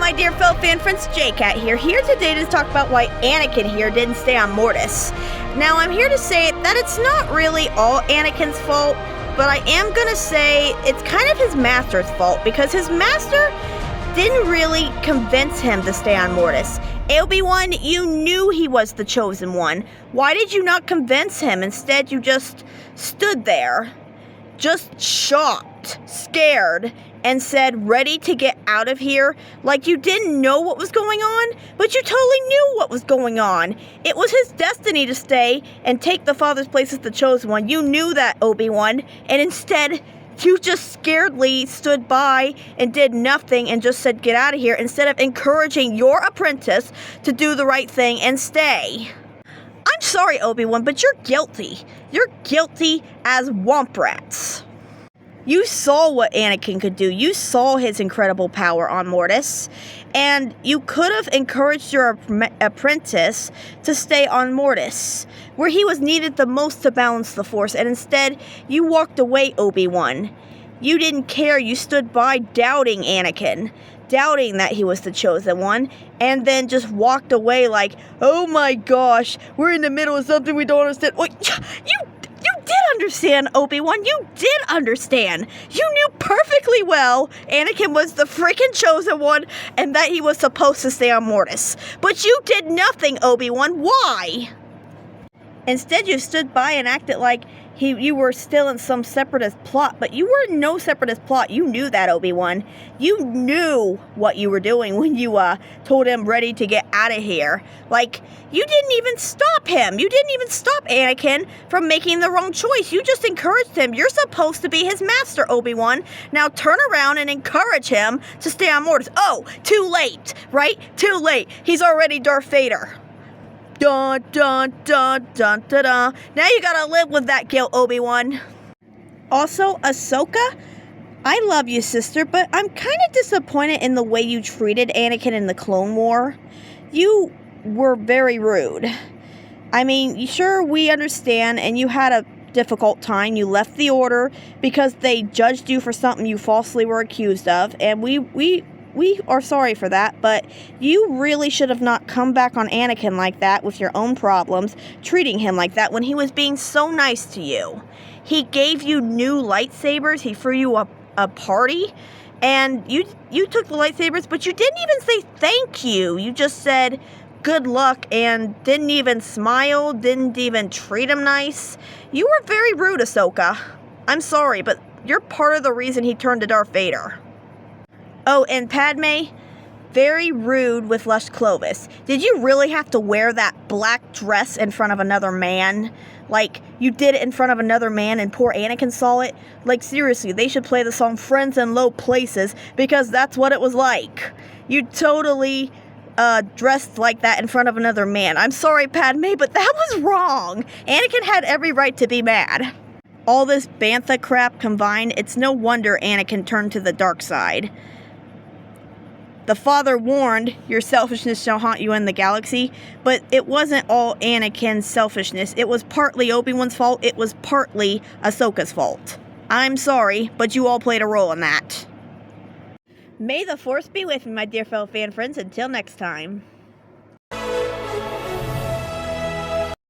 my dear fellow fan friends, Jcat here today to talk about why Anakin here didn't stay on Mortis. Now, I'm here to say that it's not really all Anakin's fault, but I am gonna say it's kind of his master's fault, because his master didn't really convince him to stay on Mortis. Obi-Wan, you knew he was the chosen one. Why did you not convince him? Instead, you just stood there, just shocked, scared, and said, ready to get out of here, like you didn't know what was going on, but you totally knew what was going on. It was his destiny to stay and take the Father's place as the chosen one. You knew that, Obi-Wan, and instead, you just scaredly stood by and did nothing and just said, get out of here, instead of encouraging your apprentice to do the right thing and stay. I'm sorry, Obi-Wan, but you're guilty. You're guilty as womp rats. You saw what Anakin could do. You saw his incredible power on Mortis, and you could have encouraged your apprentice to stay on Mortis, where he was needed the most to balance the Force, and instead, you walked away, Obi-Wan. You didn't care. You stood by doubting Anakin, doubting that he was the chosen one, and then just walked away like, oh my gosh, we're in the middle of something we don't understand. Well, you did understand, Obi-Wan. You did understand. You knew perfectly well Anakin was the freaking chosen one and that he was supposed to stay on Mortis. But you did nothing, Obi-Wan. Why? Instead, you stood by and acted like you were still in some separatist plot, but you were in no separatist plot. You knew that, Obi-Wan. You knew what you were doing when you told him ready to get out of here. Like, you didn't even stop him. You didn't even stop Anakin from making the wrong choice. You just encouraged him. You're supposed to be his master, Obi-Wan. Now turn around and encourage him to stay on Mortis. Oh, too late, right? Too late. He's already Darth Vader. Dun, dun, dun, dun, dun, dun. Now you gotta live with that guilt, Obi-Wan. Also, Ahsoka, I love you, sister, but I'm kind of disappointed in the way you treated Anakin in the Clone War. You were very rude. I mean, sure, we understand, and you had a difficult time. You left the Order because they judged you for something you falsely were accused of, and we are sorry for that, but you really should have not come back on Anakin like that with your own problems, treating him like that when he was being so nice to you. He gave you new lightsabers, he threw you a party, and you took the lightsabers, but you didn't even say thank you. You just said good luck and didn't even smile, didn't even treat him nice. You were very rude, Ahsoka. I'm sorry, but you're part of the reason he turned to Darth Vader. Oh, and Padme, very rude with Lush Clovis. Did you really have to wear that black dress in front of another man? Like, you did it in front of another man and poor Anakin saw it? Like, seriously, they should play the song Friends in Low Places, because that's what it was like. You totally dressed like that in front of another man. I'm sorry, Padme, but that was wrong. Anakin had every right to be mad. All this bantha crap combined, it's no wonder Anakin turned to the dark side. The Father warned, your selfishness shall haunt you in the galaxy, but it wasn't all Anakin's selfishness. It was partly Obi-Wan's fault, it was partly Ahsoka's fault. I'm sorry, but you all played a role in that. May the Force be with you, my dear fellow fan friends. Until next time.